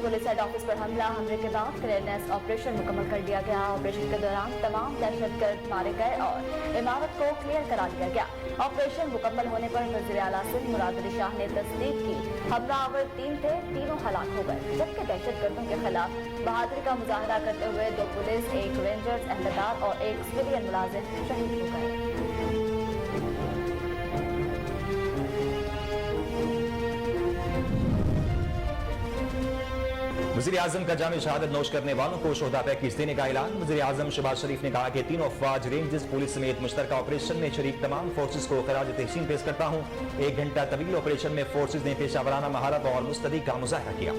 Police head office पर हमले के बाद क्लियरनेस ऑपरेशन मुकम्मल कर दिया गया। ऑपरेशन के दौरान तमाम दहशतगर्द मारे गए और इमारत को क्लियर करा दिया गया। ऑपरेशन मुकम्मल होने पर वज़ीर आला सिंध मुराद अली शाह ने तस्दीक की हमलावर 3 थे, तीनों हलाक हो गए, जबकि दहशतगर्दों के खिलाफ बहादुरी का मुजाहरा करते हुए 2 पुलिस, 1 रेंजर्स एहलकार और 1 सिविलियन मुलाजिम शहीद हो गए। वज़ीर आज़म का जामे शहादत नोश करने वालों को शोहदा पैकेज देने का ऐलान। वज़ीर आज़म शहबाज शरीफ ने कहा कि तीनों अफवाज, रेंजर्स, पुलिस समेत मुश्तरका ऑपरेशन में शरीक तमाम फोर्सेस को खराज तहसीन पेश करता हूँ। 1 घंटा तवील ऑपरेशन में फोर्सेस ने पेशावराना महारत और मुस्तदी का मुजाहरा किया।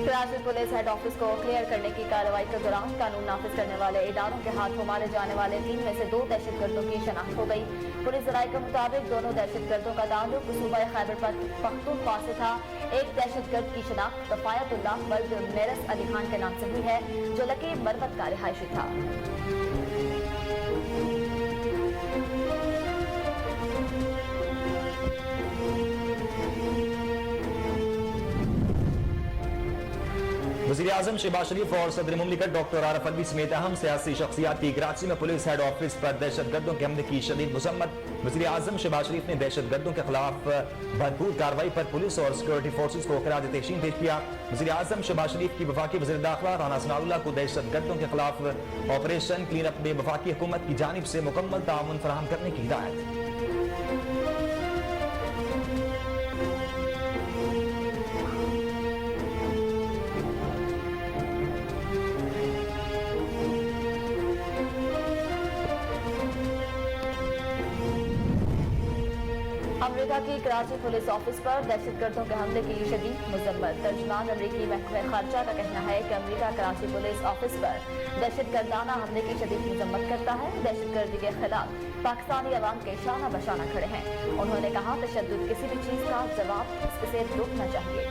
कराची पुलिस हेड ऑफिस को क्लियर करने की कार्रवाई के दौरान कानून नाफिज करने वाले इदारों के हाथों मारे जाने वाले 3 में से 2 दहशतगर्दों की शनाख्त हो गई। पुलिस जराये के मुताबिक दोनों दहशतगर्दों का ताल्लुक सूबा खैबर पख्तूनख्वा से था। एक दहशतगर्द की शनाख्त कफायतुल्लाह वल्द मेरस अली खान के नाम से हुई है, जो लकी मरवत का रिहायशी था। वज़ीर आज़म शहबाज शरीफ और सदर मुमलिकत डॉक्टर आरिफ अलवी समेत अहम सियासी शख्सियात की कराची में पुलिस हेड ऑफिस पर दहशतगर्दों के हमले की शदीद मज़म्मत। वज़ीर आज़म शहबाज शरीफ ने दहशतगर्दों के खिलाफ भरपूर कार्रवाई पर पुलिस और सिक्योरिटी फोर्सेस को खराज तहसीन पेश किया। वज़ीर आज़म शहबाज शरीफ की वफाकी वज़ीर दाखिला राना सनाउल्लाह को दहशतगर्दों के खिलाफ ऑपरेशन क्लीन अप में वफाकी हुकूमत की जानिब से मुकम्मल ताउन फराहम करने की हिदायत। अमेरिका की कराची पुलिस ऑफिस पर दहशतगर्दों के हमले की शदीद मजम्मत। तर्जुमान अमरीकी महकमे खारजा का कहना है कि अमेरिका कराची पुलिस ऑफिस पर दहशतगर्दाना हमले की शदीद मजम्मत करता है। दहशतगर्दी के खिलाफ पाकिस्तानी अवाम के शाना बशाना खड़े हैं। उन्होंने कहा तशद्दुद किसी भी चीज का जवाब इससे रोकना चाहिए।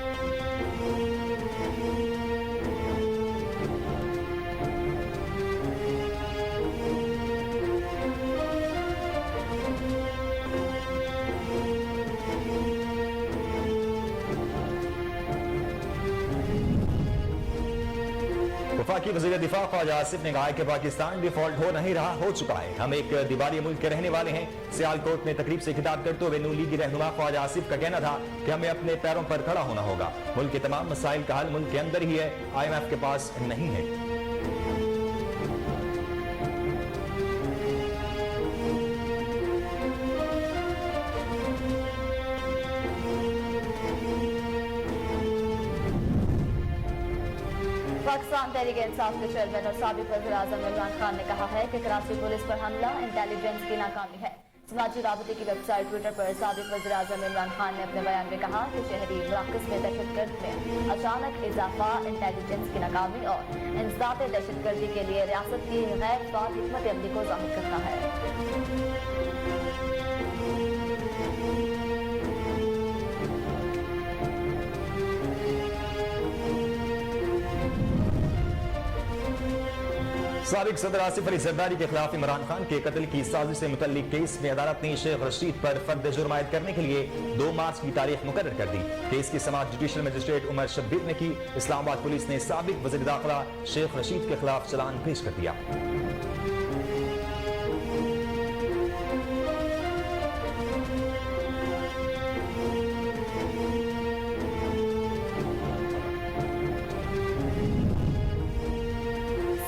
वफाकी वज़ीर दिफा ख्वाजा आसिफ ने कहा कि पाकिस्तान डिफॉल्ट हो नहीं रहा, हो चुका है। हम एक दीवारी मुल्क के रहने वाले हैं। सियालकोट में तकरीब से खिताब करते हुए नून लीगी रहनुमा ख्वाजा आसिफ का कहना था कि हमें अपने पैरों पर खड़ा होना होगा। मुल्क के तमाम मसाइल का हल मुल्क के अंदर ही है, IMF के पास नहीं है। पाकिस्तान तहरीक इंसाफ के चेयरमैन और साबिक वज़ीर आज़म इमरान खान ने कहा है कि कराची पुलिस पर हमला इंटेलिजेंस की नाकामी है। समाजी राबते की वेबसाइट ट्विटर पर साबिक वज़ीर आज़म इमरान खान ने अपने बयान में कहा कि शहरी मराकज़ में दहशतगर्द में अचानक इजाफा इंटेलिजेंस की नाकामी और इंसदाद दहशतगर्दी के लिए रियासत की गैर फाल हिकमत अमली को ज़ाहिर करता है। साबिक सदर आसिफ अली जरदारी के खिलाफ इमरान खान के कत्ल की साजिश से मुतल्लिक केस में अदालत ने शेख रशीद पर फर्द जुर्म आयद करने के लिए 2 मार्च की तारीख मुकर्रर कर दी। केस की समाअत जुडिशल मजिस्ट्रेट उमर शब्बीर ने की। इस्लामाबाद पुलिस ने साबिक वज़ीर दाखिला शेख रशीद के खिलाफ चालान पेश कर दिया।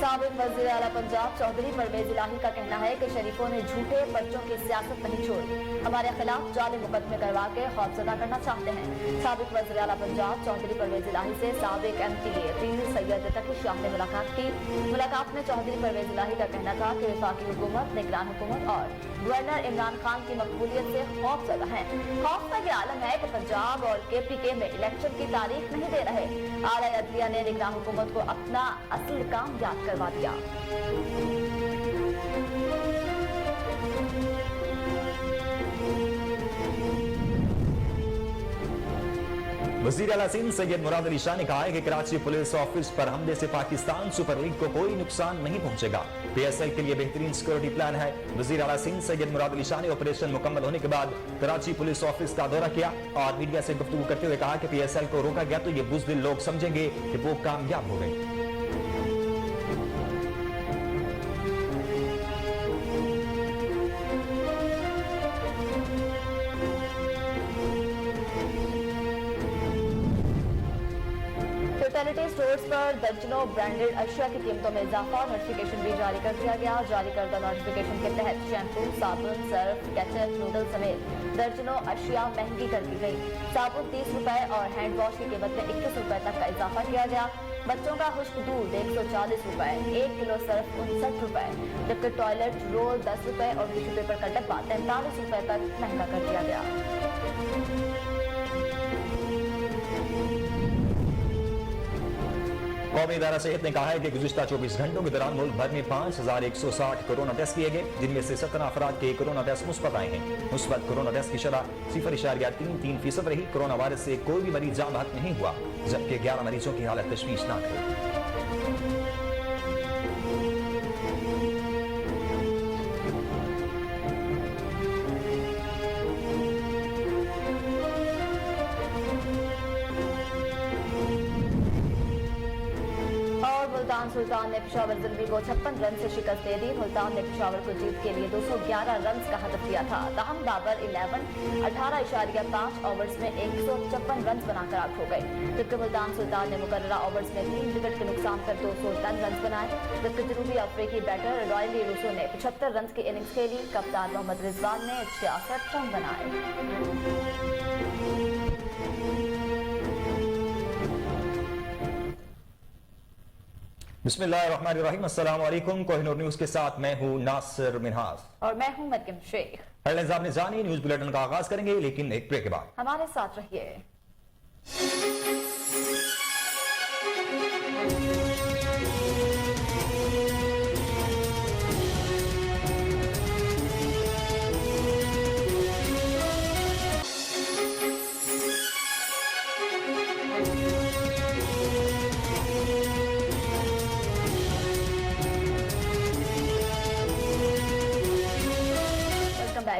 साबिक वज़ीर आला पंजाब चौधरी परवेज इलाही का कहना है कि शरीफों ने झूठे पर्चों की सियासत नहीं छोड़ी, हमारे खिलाफ जाली मुकदमे करवा के खौफजदा करना चाहते हैं। साबिक वज़ीर आला पंजाब चौधरी परवेज इलाही से साबिक MPA पीर सैयद तकी शाह ने मुलाकात की। मुलाकात में चौधरी परवेज इलाही का कहना था कि वफाकी हुकूमत, निगरान हुकूमत और गवर्नर इमरान खान की मकबूलियत से खौफजदा है। खौफ का ये आलम है कि पंजाब और KPK में इलेक्शन की तारीख नहीं दे रहे। आला अदलिया ने निगरान हुकूमत को अपना असल काम याद करवा दिया। वजीर आला सिंध सैयद मुराद अली शाह ने कहा है कि कराची पुलिस ऑफिस पर हमले से पाकिस्तान सुपर लीग को कोई नुकसान नहीं पहुंचेगा। PSL के लिए बेहतरीन सिक्योरिटी प्लान है। वजीर आला सिंध सैयद मुराद अली शाह ने ऑपरेशन मुकम्मल होने के बाद कराची पुलिस ऑफिस का दौरा किया और मीडिया से गुफ्तगू करते हुए कहा कि PSL को रोका गया तो ये बुज़दिल लोग समझेंगे कि वो कामयाब हो गए। यूटिलिटी स्टोर्स पर दर्जनों ब्रांडेड अशिया की कीमतों में इजाफा और नोटिफिकेशन भी जारी कर दिया गया। जारी करदा नोटिफिकेशन के तहत शैम्पू, साबुन, सर्फ, केचप, नूडल समेत दर्जनों अशिया महंगी कर दी गई। साबुन 30 रुपए और हैंड वॉश की कीमत में 21 रुपए तक का इजाफा किया गया। बच्चों का खुश्क दूध 140 रुपए, 1 किलो सर्फ 59 रुपए, जबकि टॉयलेट रोल 10 रुपए और टिश्यू पेपर का डब्बा 43 रुपए तक महंगा कर दिया गया। कौमी इदारा सेहत ने कहा है कि गुज़िश्ता 24 घंटों के दौरान मुल्क भर में 5160 कोरोना टेस्ट किए गए, जिनमें से 17 अफराद के कोरोना टेस्ट मुस्बत आए हैं। मुस्बत कोरोना टेस्ट की शरह 0.33% रही। कोरोना वायरस से कोई भी मरीज जान बहक नहीं हुआ, जबकि 11 मरीजों की हालत तशवीशनाक है। सुल्तान ने पेशावर ज़िलमी को 56 रन से शिकस्त दे दी। मुल्तान ने पेशावर को जीत के लिए 211 रन का हदफ दिया था। ताहम बाबर 18.5 ओवर्स में 156 रन बनाकर आउट हो गए, जबकि मुल्तान सुल्तान ने मुकर्ररा ओवर्स में 3 विकेट के नुकसान पर 210 रन बनाए। जबकि जनूबी अफ्रीकी बैटर रॉयली रूसो ने 75 रन की इनिंग्स खेली। कप्तान मोहम्मद रिजवान ने 66 रन बनाए। बिस्मिल्लाहिर्रहमानिर्रहीम। अस्सलाम वालेकुम। कोहिनूर न्यूज के साथ मैं हूं नासिर मिनहास और मैं हूं मरियम शेख। हेडलाइंस आपने जानी, न्यूज बुलेटिन का आगाज करेंगे, लेकिन एक ब्रेक के बाद। हमारे साथ रहिए।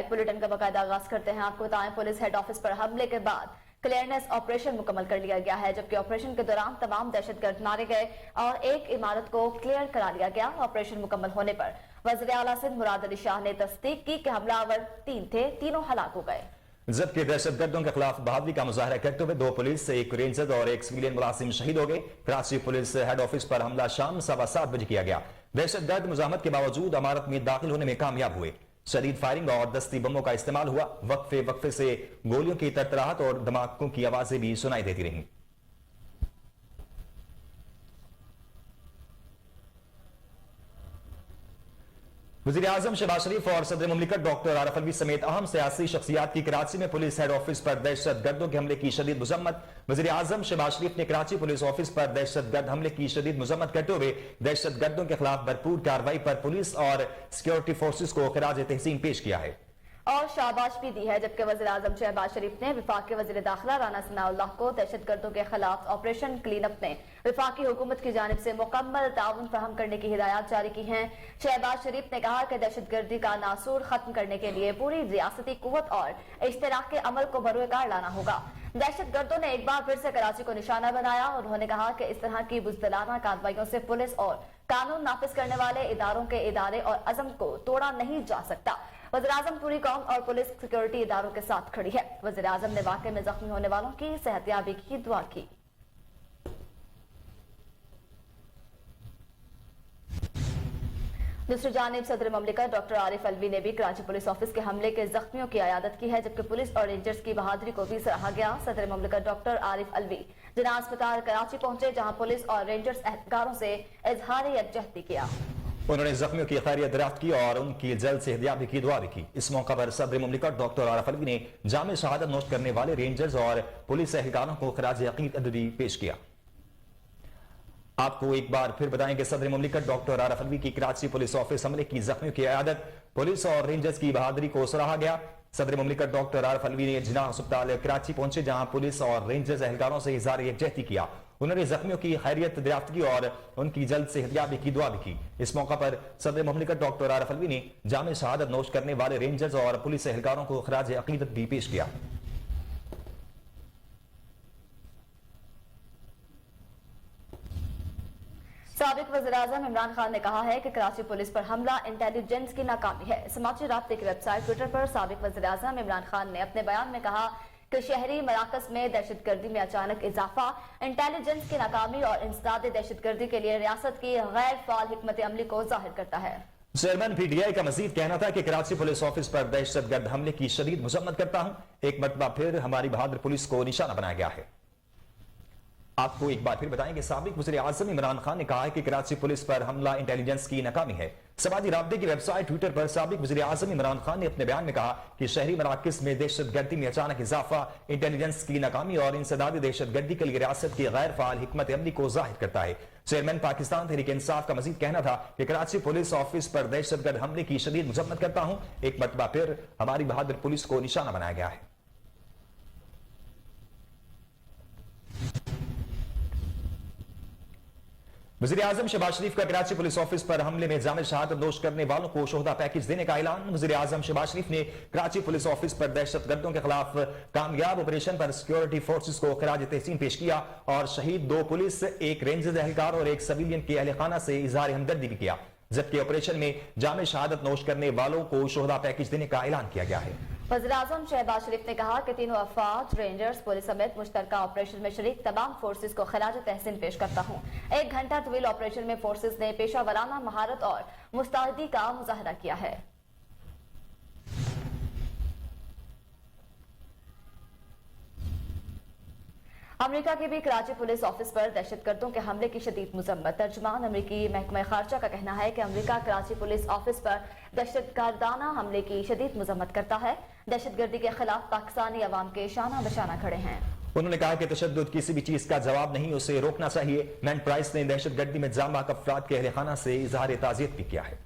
बुलेटिन का बाकायदा आगाज करते हैं। आपको बताएं, पुलिस हेड ऑफिस पर हमले के बाद क्लियरनेस ऑपरेशन मुकम्मल कर लिया गया है, जबकि ऑपरेशन के दौरान तमाम दहशतगर्द मारे गए और एक इमारत को क्लियर करा लिया गया। ऑपरेशन मुकम्मल होने पर वज़ीर आला सिंध मुराद अली शाह ने तस्दीक की कि हमलावर 3 थे, तीनों हलाक हो गए। जबकि दहशतगर्दों के खिलाफ बहादुरी का मुजाहरा करते हुए 2 पुलिस, 1 रेंजर और 1 सिविलियन मुलाजिम शहीद हो गए। कराची पुलिस हेड ऑफिस पर हमला शाम 7:15 बजे किया गया। दहशतगर्द मुजाहमत के बावजूद इमारत में दाखिल होने में कामयाब हुए। शदीद फायरिंग और दस्ती बमों का इस्तेमाल हुआ। वक्फे से गोलियों की तरतराहट और धमाकों की आवाजें भी सुनाई देती रहीं। वज़ीर आज़म शहबाज शरीफ और सदर मुमलिकत डॉक्टर आरिफ अलवी समेत अहम सियासी शख्सियात की कराची में पुलिस हेड ऑफिस पर दहशतगर्दों के हमले की शदीद मजम्मत। वज़ीर आज़म शहबाज शरीफ ने कराची पुलिस ऑफिस पर दहशतगर्द हमले की शदीद मजम्मत करते हुए दहशतगर्दों के खिलाफ भरपूर कार्रवाई पर पुलिस और सिक्योरिटी फोर्सेस को खिराज तहसीन पेश किया है और शाबाश भी दी है। जबकि वज़ीर आज़म शहबाज शरीफ ने वफाकी वज़ीर दाखिला राना सनाउल्लाह को दहशतगर्दों के खिलाफ ऑपरेशन क्लीन अप में वफाकी हुकूमत की जानिब से मुकम्मल ताउन फराहम करने की हिदायत जारी की हैं। शहबाज शरीफ ने कहा कि दहशतगर्दी का नासूर खत्म करने के लिए पूरी रियासती कुव्वत और इश्तराक के अमल को बरोकार लाना होगा। दहशतगर्दों ने एक बार फिर से कराची को निशाना बनाया। उन्होंने कहा कि इस तरह की बुज़दिलाना कार्रवाइयों से पुलिस और कानून नाफिज करने वाले इदारों के इदारे और अज़म को तोड़ा नहीं जा सकता। वज़ीर आज़म पूरी कौम और पुलिस सिक्योरिटी इदारों के साथ खड़ी है। वज़ीर आज़म ने वाक़े में जख्मी होने वालों की सेहतयाबी की दुआ की। दूसरी जानिब सदर मुमलिकत डॉक्टर आरिफ अलवी ने भी कराची पुलिस ऑफिस के हमले के जख्मियों की अयादत की है, जबकि पुलिस और रेंजर्स की बहादुरी को भी सराहा गया। सदर मुमलिकत डॉक्टर आरिफ अलवी जिना अस्पताल कराची पहुंचे, जहां पुलिस और रेंजर्स एहलकारों से इजहार यकजहती किया। उन्होंने जख्मियों की खैरियत दराफ्त की और उनकी जल्द सेहतयाबी की दुआ भी की। इस मौका पर सदर मुमलिकत डॉक्टर आरिफ अलवी ने जामे शहादत नोश करने वाले रेंजर्स और पुलिस एहलकारों को खिराज अकीदत भी पेश किया। आपको एक बार फिर बताएं कि सदर मुमलिकत डॉक्टर आरफ अलवी की कराची पुलिस ऑफिस हमले की जख्मियों की इयादत पुलिस और रेंजर्स की बहादुरी को सराहा गया। सदर मुमलिकत डॉक्टर आरफ अलवी ने जिनाह अस्पताल कराची पहुंचे, जहां पुलिस और रेंजर्स एहलकारों से इज़हार यकजहती किया। उन्होंने जख्मियों की खैरियत दरियाफ्त की और उनकी जल्द सेहतयाबी की दुआ भी की। इस मौका पर सदर मुमलिकत डॉक्टर आरफ अलवी ने जामे शहादत नोश करने वाले रेंजर्स और पुलिस एहलकारों को खराज अकीदत भी पेश किया। साबिक वज़ीर-ए-आज़म इमरान खान ने कहा है कि कराची पुलिस पर हमला इंटेलिजेंस की नाकामी है। समाजी राब्ते की वेबसाइट ट्विटर पर साबिक वज़ीर-ए-आज़म इमरान खान ने अपने बयान में कहा कि शहरी मराकज में दहशतगर्दी में अचानक इजाफा इंटेलिजेंस की नाकामी और इंसदाद दहशतगर्दी के लिए रियासत की गैर फाल हिकमत अमली को जाहिर करता है। चेयरमैन पीटीआई का मजीद कहना था कि कराची पुलिस ऑफिस पर दहशतगर्द हमले की शदीद मजम्मत करता हूं। एक मरतबा फिर हमारी बहादुर पुलिस को निशाना बनाया गया है। आपको एक बार फिर बताएं कि साबिक वज़ीर आज़म इमरान खान ने कहा है कि कराची पुलिस पर हमला इंटेलिजेंस की नाकामी है। समाजी राब्ते की वेबसाइट ट्विटर पर साबिक वज़ीर आज़म इमरान खान ने अपने बयान में कहा कि शहरी मराकज़ में दहशतगर्दी में अचानक इजाफा इंटेलिजेंस की नाकामी और इंसदाद दहशतगर्दी के लिए रियासत की गैर फाल हिकमत अमली को जाहिर करता है। चेयरमैन पाकिस्तान तहरीक इंसाफ का मजीद कहना था कि कराची पुलिस ऑफिस पर दहशतगर्द हमले की शदीद मजम्मत करता हूं। एक मरतबा फिर हमारी बहादुर पुलिस को निशाना बनाया गया है। वज़ीर-ए-आज़म शहबाज शरीफ का कराची पुलिस ऑफिस पर हमले में जामे शहादत नोश करने वालों को शोहदा पैकेज देने का ऐलान। वज़ीर-ए-आज़म शहबाज शरीफ ने कराची पुलिस ऑफिस पर दहशतगर्दों के खिलाफ कामयाब ऑपरेशन पर सिक्योरिटी फोर्सेस को खराज तहसीन पेश किया और शहीद 2 पुलिस, 1 रेंजर्स एहलकार और 1 सिविलियन के अहल खाना से इज़हार हमदर्दी भी किया, जबकि ऑपरेशन में जामे शहादत नोश करने वालों को शोहदा पैकेज देने का ऐलान किया गया है। वज़ीर-ए-आज़म शहबाज शरीफ ने कहा कि तीनों अफवाज, रेंजर्स, पुलिस समेत मुश्तरका ऑपरेशन में शरीक तमाम फोर्सेस को खराज तहसीन पेश करता हूँ। 1 घंटा तवील ऑपरेशन में फोर्सेस ने पेशा वराना महारत और मुस्तैदी का मुजाहरा किया है। अमेरिका के भी कराची पुलिस ऑफिस पर दहशतगर्दों के हमले की शदीद मजम्मत। तर्जुमान अमेरिकी महकमा खारजा का कहना है कि अमेरिका कराची पुलिस ऑफिस पर दहशतगर्दाना हमले की शदीद मजम्मत करता है। दहशतगर्दी के खिलाफ पाकिस्तानी अवाम के शाना बशाना खड़े हैं। उन्होंने कहा कि तशद्दुद किसी भी चीज का जवाब नहीं, उसे रोकना चाहिए। मैन प्राइस ने दहशतगर्दी में जाम बाक अफराद के अहल खाना से इजहार ताज़ियत भी किया है।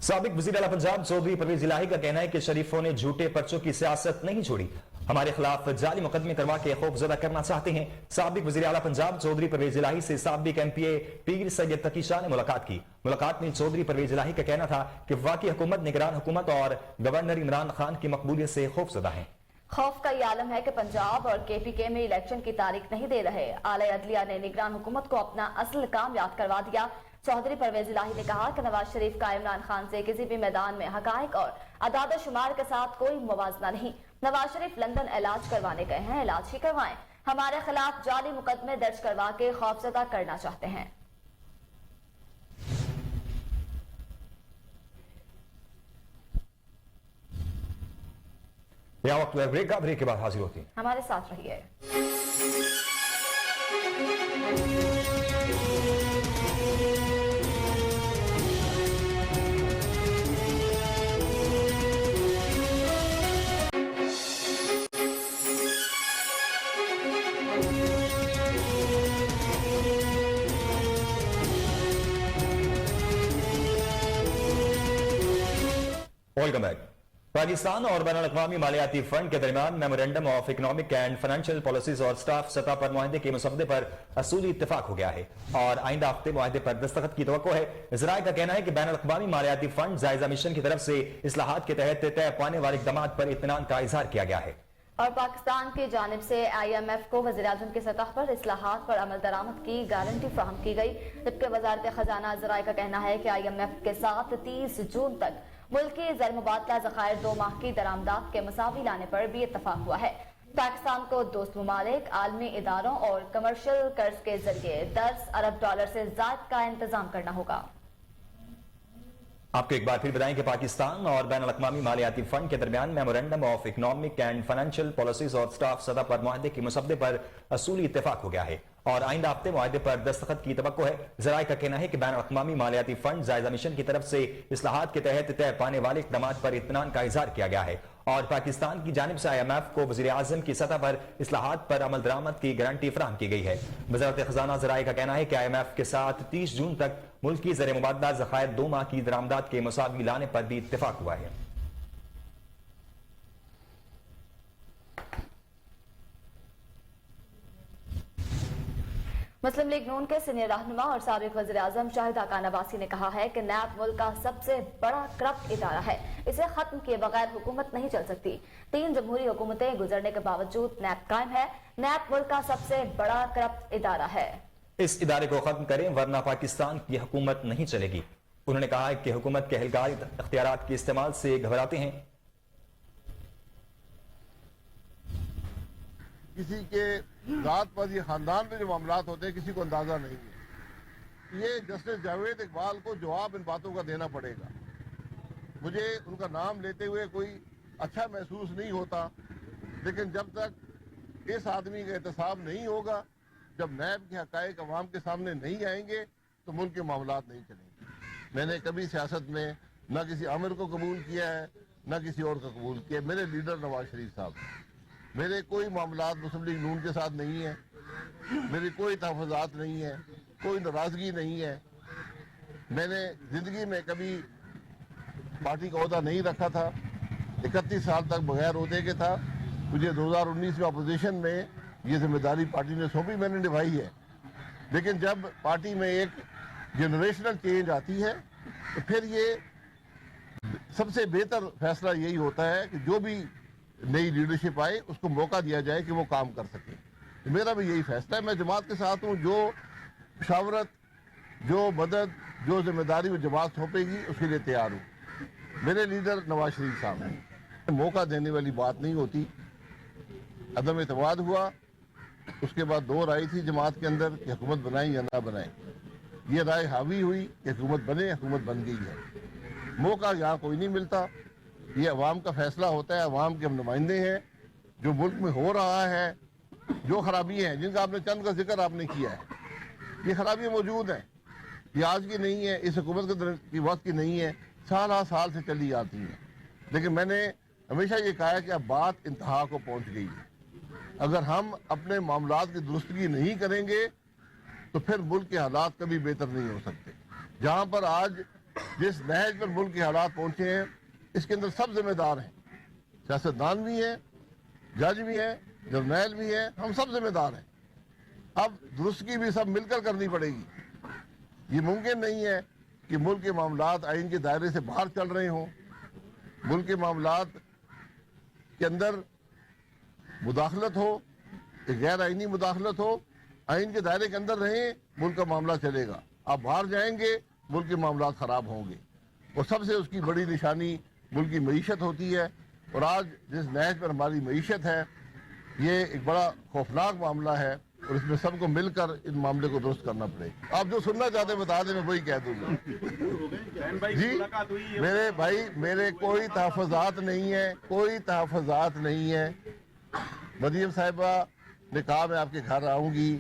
साबिक वज़ीर आला पंजाब चौधरी परवेज इलाही का कहना है कि शरीफों ने झूठे पर्चों की सियासत नहीं छोड़ी, हमारे खिलाफ जाली मुकदमे करवा के खौफजदा करना चाहते हैं। साबिक वज़ीर आला पंजाब चौधरी परवेज इलाही से साबिक एमपीए पीर सैयद तकी शाह ने मुलाकात की। मुलाकात में चौधरी परवेज इलाही का कहना था कि वाकई हुकूमत, निगरान हुकूमत और गवर्नर इमरान खान की मकबूलियत से खौफजदा है। खौफ का ये आलम है कि पंजाब और केपीके में इलेक्शन की तारीख नहीं दे रहे। आला अदलिया ने निगरान हुकूमत को अपना असल काम याद करवा दिया। चौधरी परवेज इलाही ने कहा कि नवाज शरीफ का इमरान खान से किसी भी मैदान में हकायक और अदाद शुमार के साथ कोई मुवाजना नहीं। नवाज शरीफ लंदन इलाज करवाने गए हैं, इलाज ही करवाएं। हमारे खिलाफ जाली मुकदमे दर्ज करवा के खौफजदा करना चाहते हैं। यह वक्त ब्रेक का, ब्रेक के बाद हाजिर होती हैं। हमारे साथ रहिए। Welcome back. पाकिस्तान और बैनुल-अक़वामी मालियाती फंड के दरमियान memorandum of economic and financial policies और स्टाफ सतह पर मुआहदे के मसवदे पर असूली इत्तेफाक हो गया है और आइंदा हफ्ते मुआहदे पर दस्तखत की तवक्को है। इज़राइल का कहना है कि बैनुल-अक़वामी मालियाती फंड जायजा मिशन की तरफ से इस्लाहात के तहत तय पाने वाले इक़दामात पर इत्मीनान का इजहार किया गया है। और पाकिस्तान की जानिब से IMF को वज़ीर-ए-आज़म की सतह पर इस्लाहात पर अमल दरामद की गारंटी फराहम की गई, जबकि वज़ारत खजाना इज़राइल का कहना है कि IMF के साथ 30 जून तक मुल्की ज़र मुबादला ज़खायर 2 माह की दरामदात के मसावी लाने पर भी इत्तफाक हुआ है। पाकिस्तान को दोस्त ममालिक, आलमी इदारों और कमर्शियल कर्ज के जरिए 10 अरब डॉलर से ज़ायद का इंतजाम करना होगा। आपको एक बार फिर बताएं कि पाकिस्तान और बैनुल-अक़वामी मालियाती फंड के दरमियान memorandum of economic and financial policies और स्टाफ सतह पर मुआहदे के मसवदे पर असूली इत्तेफाक हो गया है और आइंदा हफ्ते मुआहदे पर दस्तखत की तवक्को है। ज़राए का कहना है कि बैनुल-अक़वामी मालियाती फंड जायजा मिशन की तरफ से इस्लाहात के तहत तय पाने वाले इक़दामात पर इत्मीनान का इजहार किया गया है اور پاکستان کی جانب سے IMF کو وزیر اعظم کی سطح پر اصلاحات پر عمل درآمد کی گارنٹی فراہم کی گئی ہے۔ وزارت خزانہ ذرائع کا کہنا ہے کہ IMF کے ساتھ 30 جون تک ملکی زر مبادلہ ذخائر 2 ماہ کی درآمدات کے مساوی لانے پر بھی اتفاق ہوا ہے۔ مسلم لیگ نون کے سینئر رہنما اور سابق وزیر اعظم شاہد خاقان عباسی نے کہا ہے کہ نیب ملک کا سب سے بڑا کرپٹ ادارہ ہے، اسے ختم کیے بغیر حکومت نہیں چل سکتی۔ 3 جمہوری حکومتیں گزرنے کے باوجود نیب قائم ہے۔ نیب ملک کا سب سے بڑا کرپٹ ادارہ ہے۔ اس ادارے کو ختم کریں ورنہ پاکستان کی حکومت نہیں چلے گی۔ انہوں نے کہا کہ حکومت کے اہلکار اختیارات کے استعمال سے گھبراتے ہیں۔ کسی کے ذات پر یہ خاندان میں جو معاملات ہوتے ہیں کسی کو اندازہ نہیں ہے۔ یہ جسٹس جاوید اقبال کو جواب ان باتوں کا دینا پڑے گا۔ مجھے ان کا نام لیتے ہوئے کوئی اچھا محسوس نہیں ہوتا، لیکن جب تک اس آدمی کا احتساب نہیں ہوگا، جب نیب کے حقائق عوام کے سامنے نہیں آئیں گے تو ملک کے معاملات نہیں چلیں گے۔ میں نے کبھی سیاست میں نہ کسی عامر کو قبول کیا ہے نہ کسی اور کو قبول کیا ہے۔ میرے لیڈر نواز شریف صاحب، میرے کوئی معاملات مسلم لیگ نون کے ساتھ نہیں ہیں، میری کوئی تحفظات نہیں ہے، کوئی ناراضگی نہیں ہے۔ میں نے زندگی میں کبھی پارٹی کا عہدہ نہیں رکھا تھا، 31 سال تک بغیر عہدے کے تھا۔ مجھے 2019 میں اپوزیشن میں یہ ذمہ داری پارٹی نے سونپی، میں نے نبھائی ہے۔ لیکن جب پارٹی میں ایک جنریشنل چینج آتی ہے تو پھر یہ سب سے بہتر فیصلہ یہی ہوتا ہے کہ جو بھی نئی لیڈرشپ آئے اس کو موقع دیا جائے کہ وہ کام کر سکے۔ میرا بھی یہی فیصلہ ہے۔ میں جماعت کے ساتھ ہوں، جو مشاورت، جو مدد، جو ذمہ داری وہ جماعت سونپے گی اس کے لیے تیار ہوں۔ میرے لیڈر نواز شریف صاحب ہیں، موقع دینے والی بات نہیں ہوتی۔ عدم اعتماد ہوا، اس کے بعد 2 رائے تھی جماعت کے اندر کہ حکومت بنائیں یا نہ بنائیں۔ یہ رائے حاوی ہوئی کہ حکومت بنے، حکومت بن گئی ہے۔ موقع یہاں کوئی نہیں ملتا، یہ عوام کا فیصلہ ہوتا ہے۔ عوام کے ہم نمائندے ہیں۔ جو ملک میں ہو رہا ہے، جو خرابی ہیں جن کا آپ نے چند کا ذکر آپ نے کیا ہے، یہ خرابیاں موجود ہیں۔ یہ آج کی نہیں ہے، اس حکومت کی وقت کی نہیں ہے، سالہ سال سے چلی آتی ہیں۔ لیکن میں نے ہمیشہ یہ کہا ہے کہ اب بات انتہا کو پہنچ گئی ہے۔ اگر ہم اپنے معاملات کی درستگی نہیں کریں گے تو پھر ملک کے حالات کبھی بہتر نہیں ہو سکتے۔ جہاں پر آج جس نہج پر ملک کے حالات پہنچے ہیں اس کے اندر سب ذمہ دار ہیں، سیاستدان بھی ہیں، جج بھی ہیں، جرنیل بھی ہیں، ہم سب ذمہ دار ہیں۔ اب درستگی بھی سب مل کر کرنی پڑے گی۔ یہ ممکن نہیں ہے کہ ملک کے معاملات آئین کے دائرے سے باہر چل رہے ہوں، ملک کے معاملات کے اندر مداخلت ہو، ایک غیر آئینی مداخلت ہو۔ آئین کے دائرے کے اندر رہیں، ملک کا معاملہ چلے گا۔ آپ باہر جائیں گے، ملک کے معاملات خراب ہوں گے۔ اور سب سے اس کی بڑی نشانی ملک کی معیشت ہوتی ہے، اور آج جس نہج پر ہماری معیشت ہے یہ ایک بڑا خوفناک معاملہ ہے، اور اس میں سب کو مل کر ان معاملے کو درست کرنا پڑے گا۔ آپ جو سننا چاہتے ہیں بتا دیں، میں وہی کہہ دوں گا۔ جی میرے بھائی، میرے کوئی تحفظات نہیں ہے، کوئی تحفظات نہیں ہے۔ مریم صاحبہ نے کہا میں آپ کے گھر آؤں گی،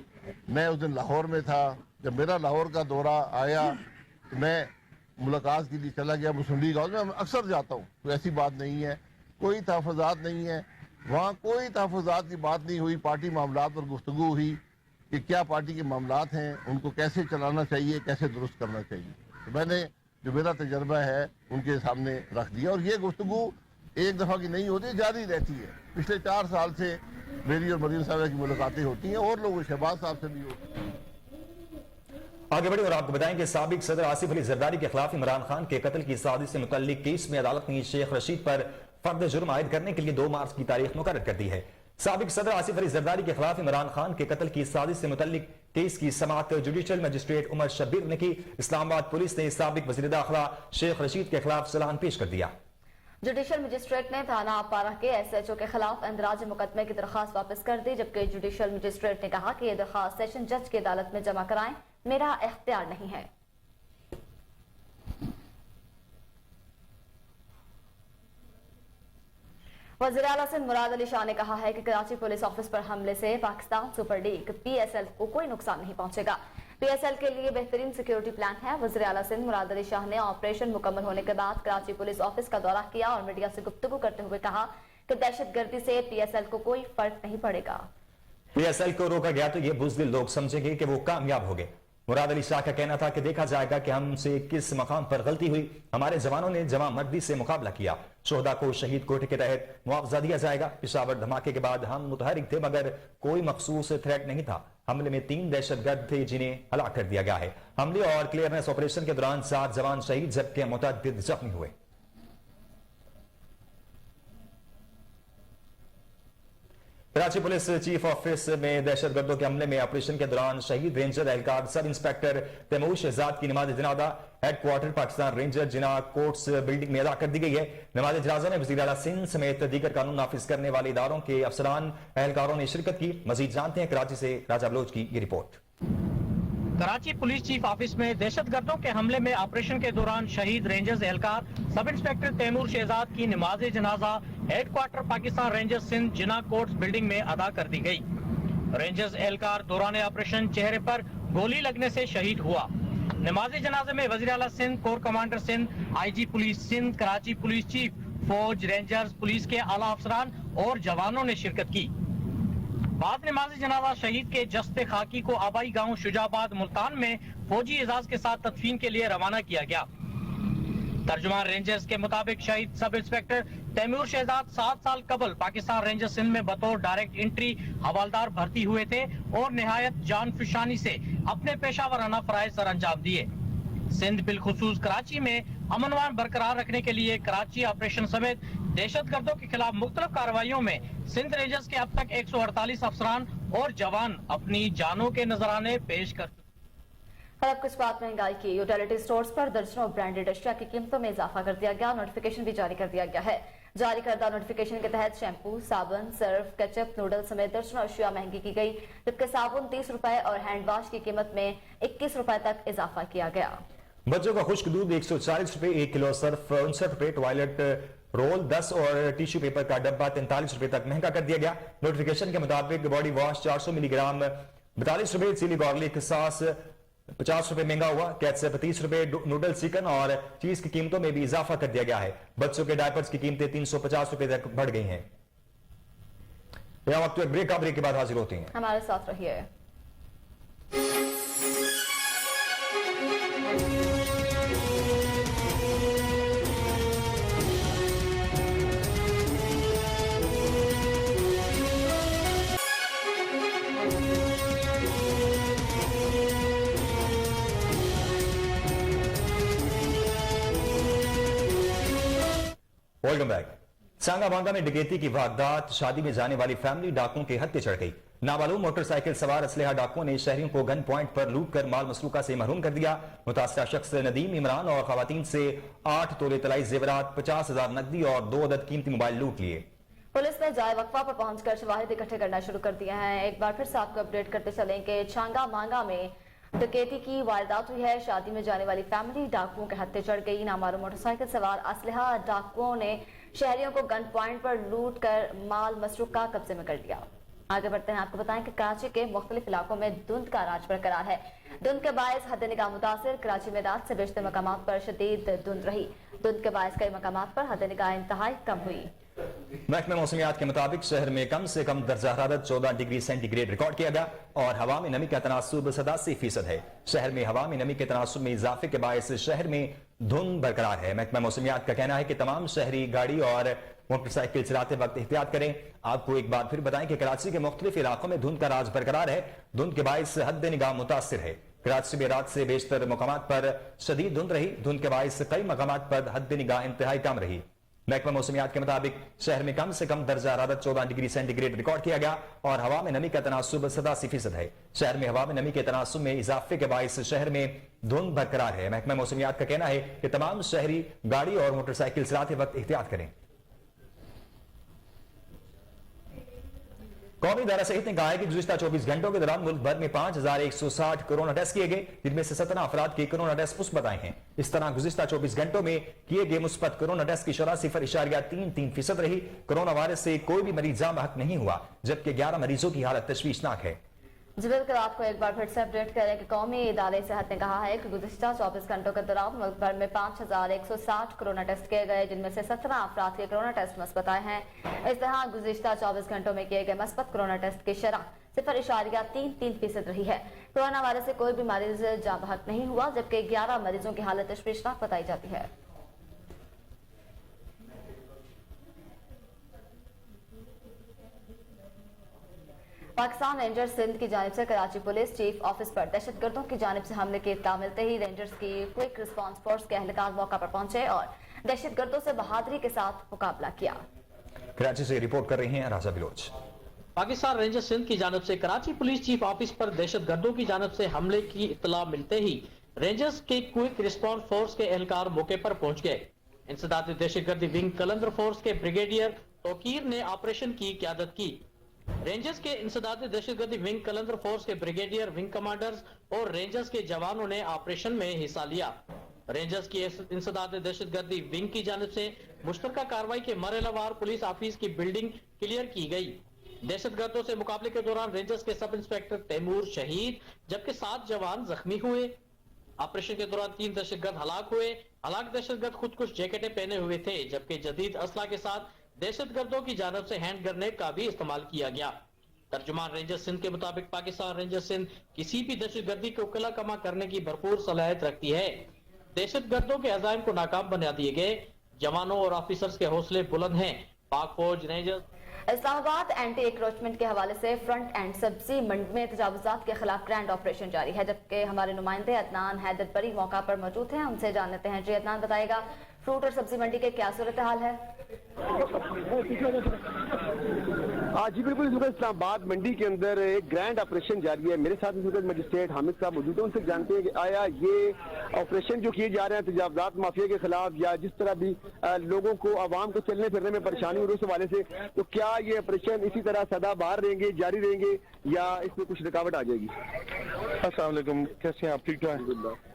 میں اس دن لاہور میں تھا۔ جب میرا لاہور کا دورہ آیا تو میں ملاقات کے لیے چلا گیا مسلم لیگ ہاؤس میں۔ میں اکثر جاتا ہوں، کوئی ایسی بات نہیں ہے، کوئی تحفظات نہیں ہے وہاں، کوئی تحفظات کی بات نہیں ہوئی۔ پارٹی معاملات پر گفتگو ہوئی کہ کیا پارٹی کے معاملات ہیں، ان کو کیسے چلانا چاہیے، کیسے درست کرنا چاہیے۔ تو میں نے جو میرا تجربہ ہے ان کے سامنے رکھ دیا، اور یہ گفتگو ایک دفعہ کی نہیں ہوتی، جاری رہتی ہے۔ پچھلے 4 سال سے میری اور مریم صاحبہ کی ملاقاتیں ہوتی ہیں، اور لوگوں شہباز صاحب سے بھی ہوتی ہیں۔ آگے بڑھیں اور آپ کو بتائیں کہ سابق صدر آصف علی زرداری کے خلاف عمران خان کے قتل کی سازش سے متعلق کیس میں عدالت نے شیخ رشید پر فرد جرم عائد کرنے کے لیے 2 مارچ کی تاریخ مقرر کر دی ہے۔ سابق صدر آصف علی زرداری کے خلاف عمران خان کے قتل کی سازش سے متعلق کیس کی سماعت جوڈیشل مجسٹریٹ عمر شبیر نے کی۔ اسلام آباد پولیس نے سابق وزیر داخلہ شیخ رشید کے خلاف چلان پیش کر دیا۔ جوڈیشل مجسٹریٹ نے تھانہ اپارہ کے SHO کے خلاف اندراج مقدمے کی درخواست واپس کر دی، جبکہ جوڈیشل مجسٹریٹ نے کہا کہ یہ درخواست سیشن جج کی عدالت میں جمع کرائیں، میرا اختیار نہیں ہے۔ وزیر اعلیٰ سندھ مراد علی شاہ نے کہا ہے کہ کراچی پولیس آفس پر حملے سے پاکستان سپر لیگ PSL کو کوئی نقصان نہیں پہنچے گا۔ PSL के लिए बेहतरीन सिक्योरिटी प्लान है। वज़ीर आला सिंध मुराद अली शाह ने ऑपरेशन मुकम्मल होने के बाद कराची पुलिस ऑफिस का दौरा किया और मीडिया से गुफ्तगू करते हुए कहा कि दहशतगर्दी से PSL को कोई फर्क नहीं पड़ेगा। PSL को रोका गया तो ये बुज़दिल लोग समझेंगे कि वो कामयाब हो गए। मुराद अली शाह का कहना था कि देखा जाएगा कि हमसे किस मकाम पर गलती हुई। हमारे जवानों ने जवां मर्दी से मुकाबला किया। शोहदा को शहीद कोटे के तहत मुआवजा दिया जाएगा। पिशावर धमाके के बाद हम मुतहरिक थे मगर कोई मखसूस थ्रेट नहीं था। हमले में 3 दहशतगर्द थे जिन्हें हलाक कर दिया गया है। हमले और क्लियरनेस ऑपरेशन के दौरान 7 जवान शहीद जबकि मुतअद्दिद जख्मी हुए। कराची पुलिस चीफ ऑफिस में दहशतगर्दों के हमले में ऑपरेशन के दौरान शहीद ranger एहलकार sub inspector Taimur Shahzad की नमाज जनाजा हेडक्वार्टर पाकिस्तान रेंजर जिना कोर्ट्स बिल्डिंग में अदा कर दी गई है। नमाज जनाजा में वज़ीर आला सिंध समेत दीगर कानून नाफिज करने वाले इदारों के अफसरान एहलकारों ने शिरकत की। मजीद जानते हैं कराची से राजा बलोच की ये report. Karachi police chief office में दहशतगर्दों के हमले में ऑपरेशन के दौरान शहीद rangers एहलकार sub inspector Taimur Shahzad की नमाज जनाजा हेडक्वार्टर पाकिस्तान रेंजर्स सिंध जिना कोर्ट्स बिल्डिंग में अदा कर दी गई। रेंजर्स एहलकार दौरान ऑपरेशन चेहरे पर गोली लगने से शहीद हुआ। नमाज जनाजे में वज़ीर आला Sindh, core commander Sindh, IG police Sindh, Karachi police chief, फौज, रेंजर्स, पुलिस के आला अफसरान और जवानों ने शिरकत की। बाद नमाज जनाजा शहीद के जस्ते खाकी को आबाई गांव शुजाबाद मुल्तान में फौजी एजाज के साथ तदफीन के लिए रवाना किया गया। तर्जुमान रेंजर्स के मुताबिक शहीद सब इंस्पेक्टर तैमूर शहजाद 7 साल कबल पाकिस्तान रेंजर्स सिंध में बतौर डायरेक्ट एंट्री हवालदार भर्ती हुए थे और निहायत जान फिशानी से अपने पेशावराना फराइज सर अंजाम दिए। सिंध बिलखुसूस कराची में अमन बरकरार रखने के लिए कराची ऑपरेशन समेत दहशतगर्दों के खिलाफ मुख्तलिफ कार्रवाइयों में सिंध रेंजर्स के अब तक 148 अफसरान और जवान अपनी जानों के नजराने पेश कर चुके। और अब कुछ बात महंगाई की। यूटिलिटी स्टोर्स पर दर्जनों ब्रांडेड अशिया की कीमतों में इजाफा कर दिया गया। नोटिफिकेशन भी जारी कर दिया गया है। जारी करदा नोटिफिकेशन के तहत शैम्पू, साबुन, सर्फ, केचप, नूडल समेत दर्जनों अशिया महंगी की गई, जबकि साबुन 30 रुपए और हैंड वॉश की कीमत में 21 रुपए तक इजाफा किया गया। बच्चों का खुश्क दूध 140 रुपए 1 किलो, सर्फ 59 रुपए, टॉयलेट रोल 10 और टिश्यू पेपर का डब्बा 43 रुपए तक महंगा कर दिया गया। नोटिफिकेशन के मुताबिक बॉडी वॉश 400 मिलीग्राम 42 रुपए, चिली गार्लिक सॉस 50 रुपए महंगा हुआ, केचप 30 रुपए, नूडल चिकन और चीज की कीमतों में भी इजाफा कर दिया गया है। बच्चों के डायपर्स की कीमतें 350 रुपए तक बढ़ गई हैं। यह वक्त ब्रेक के बाद हाजिर होते हैं। हमारे साथ रहिए। Welcome back. सांगा बांगा में डकैती की वारदात, शादी में जाने वाली फैमिली डाकुओं के हत्थे चढ़ गई। नामालूम मोटरसाइकिल सवार असलहा डाकुओं ने शहरियों को गन पॉइंट पर लूट कर माल मसरूका से महरूम कर दिया। मुतासरा शख्स नदीम इमरान और खवातीन से 8 तोले तलाई जेवरात, 50,000 नकदी और 2 अदद कीमती मोबाइल लूट लिए। पुलिस ने जाए वक्फा पर पहुंचकर शवाहिद इकट्ठे करना शुरू कर दिए हैं। एक बार फिर से आपको अपडेट करते चलें कि छांगा मांगा में डकैती की वारदात हुई है। शादी में जाने वाली फैमिली डाकुओं के हत्थे चढ़ गई। नामालूम मोटरसाइकिल सवार असलहा डाकुओं ने शहरियों को गन पॉइंट पर लूट कर माल मसरूका कब्जे में कर लिया। आगे बढ़ते हैं, आपको बताएं कि कराची के मुख्तलिफ इलाकों में धुंध का राज बरकरार है। धुंध के बायस हद निगाह मुतासिर कराची में रात से बेशतर मकामात पर शदीद धुंध रही। धुंध के बायस कई मकामात पर हद निगाह इंतहाई कम हुई। महकमे मौसमियात के मुताबिक शहर में कम से कम दर्जा हरारत 14 डिग्री सेंटीग्रेड रिकॉर्ड किया गया और हवा में नमी का तनासुब 87% है। शहर में हवा में नमी के तनासुब में इजाफे के बायस शहर में धुंध बरकरार है। महकमा मौसमियात का कहना है कि तमाम शहरी गाड़ी और मोटरसाइकिल चलाते वक्त एहतियात करें। आपको एक बार फिर बताएं कि कराची के मुख्तलिफ इलाकों में धुंध का राज बरकरार है। धुंध के बायस हद निगाह मुतासिर है। कराची में रात से बेशतर मकामात पर शदीद धुंध रही। धुंध के बायस कई मकामात पर हद निगाह इंतहाई कम रही। महकमा मौसमियात के मुताबिक शहर में कम से कम दर्जा हरारत 14 डिग्री सेंटीग्रेड रिकॉर्ड किया गया और हवा में नमी का तनासुब 87% है। शहर में हवा में नमी के तनासुब में इजाफे के बायस शहर में धुंध बरकरार है। महकमा मौसमियात का कहना है कि तमाम शहरी गाड़ी और मोटरसाइकिल चलाते वक्त एहतियात करें। कौमी दायरा सहित ने कहा है कि गुज़िश्ता 24 घंटों के दौरान मुल्क भर में 5160 कोरोना टेस्ट किए गए, जिनमें से 17 अफराद के कोरोना टेस्ट मुस्बत आए हैं। इस तरह गुज़िश्ता 24 घंटों में किए गए मुस्बत कोरोना टेस्ट की शरह 0.33% रही। कोरोना वायरस से कोई भी मरीज जाम बहक नहीं हुआ, जबकि 11 मरीजों की हालत तशवीशनाक है। जी बिल्कुल, आपको एक बार फिर से अपडेट करें कि कौमी इदारे सेहत ने कहा है कि गुज़िश्ता 24 घंटों के दौरान मुल्क भर में 5160 कोरोना टेस्ट किए गए, जिनमें से 17 अफराद के कोरोना टेस्ट मस्बत आए हैं। इस तरह गुज़िश्ता 24 घंटों में किए गए मस्बत कोरोना टेस्ट की शरह 0.33% रही है। कोरोना वायरस से कोई भी मरीज जाँ बहक नहीं हुआ, जबकि 11 मरीजों की हालत तशवीशनाक बताई जाती है। पाकिस्तान रेंजर्स सिंध की जानिब से कराची पुलिस चीफ ऑफिस पर दहशतगर्दों की जानिब से हमले की इत्तला मिलते ही रेंजर्स की क्विक रिस्पांस फोर्स के एहलकार मौका पर पहुंचे और दहशतगर्दों से बहादुरी के साथ मुकाबला किया। कराची से रिपोर्ट कर रही हैं राजा बिलोच। पाकिस्तान रेंजर्स सिंध की जानिब से कराची पुलिस चीफ ऑफिस पर दहशतगर्दों की जानिब से हमले की इत्तला मिलते ही रेंजर्स के क्विक रिस्पांस फोर्स के एहलकार मौके पर पहुंच गए। इंसदाद दहशतगर्दी विंग कलंदर फोर्स के ब्रिगेडियर तोकीर ने ऑपरेशन की क़यादत की। रेंजर्स के इंसदाद दहशतगर्दी विंग कलंदर फोर्स के ब्रिगेडियर, विंग कमांडर्स और रेंजर्स के जवानों ने ऑपरेशन में हिस्सा लिया। रेंजर्स की इंसदाद दहशतगर्दी विंग की जानिब से मुश्तरका कार्रवाई के मरहलावार पुलिस ऑफिस की बिल्डिंग क्लियर की गई। दहशतगर्दों से मुकाबले के दौरान रेंजर्स के सब इंस्पेक्टर तैमूर शहीद, जबकि 7 जवान जख्मी हुए। ऑपरेशन के दौरान 3 दहशतगर्द हलाक हुए। हलाक दहशतगर्द खुद कुछ जैकेटें पहने हुए थे, जबकि जदीद असला के साथ दहशतगर्दों की जानिब से हैंड ग्रेनेड का भी इस्तेमाल किया गया। तर्जुमान रेंजर्स सिंध के मुताबिक पाकिस्तान रेंजर्स सिंध किसी भी दहशतगर्दी को किला कमा करने की भरपूर सलाहियत रखती है। दहशतगर्दों के अज़ाइम को नाकाम बना दिए गए। जवानों और ऑफिसर्स के हौसले बुलंद हैं। पाक फौज रेंजर्स इस्लामाबाद एंटी एक्रोचमेंट के हवाले से फ्रंट एंड सब्जी मंडी में तजावुजात के खिलाफ ग्रैंड ऑपरेशन जारी है, जबकि हमारे नुमाइंदे अदनान हैदर परी मौका पर मौजूद हैं। उनसे जान लेते हैं। जी अदनान, बताएगा फ्रूट और सब्जी मंडी के क्या सूरत हाल है? जी बिल्कुल, इस वक्त इस्लामाबाद मंडी के अंदर एक ग्रैंड ऑपरेशन जारी है। मेरे साथ इस वक्त मजिस्ट्रेट हामिद साहब मौजूद हैं। उनसे जानते हैं कि आया ये ऑपरेशन जो किए जा रहे हैं तजावुजात माफिया के खिलाफ या जिस तरह भी लोगों को आवाम को चलने फिरने में परेशानी हो रही है उस हवाले से, तो क्या ये ऑपरेशन इसी तरह सदाबहार रहेंगे, जारी रहेंगे या इसमें कुछ रुकावट आ जाएगी? अस्सलाम वालेकुम, कैसे हैं आप? ठीक ठाक।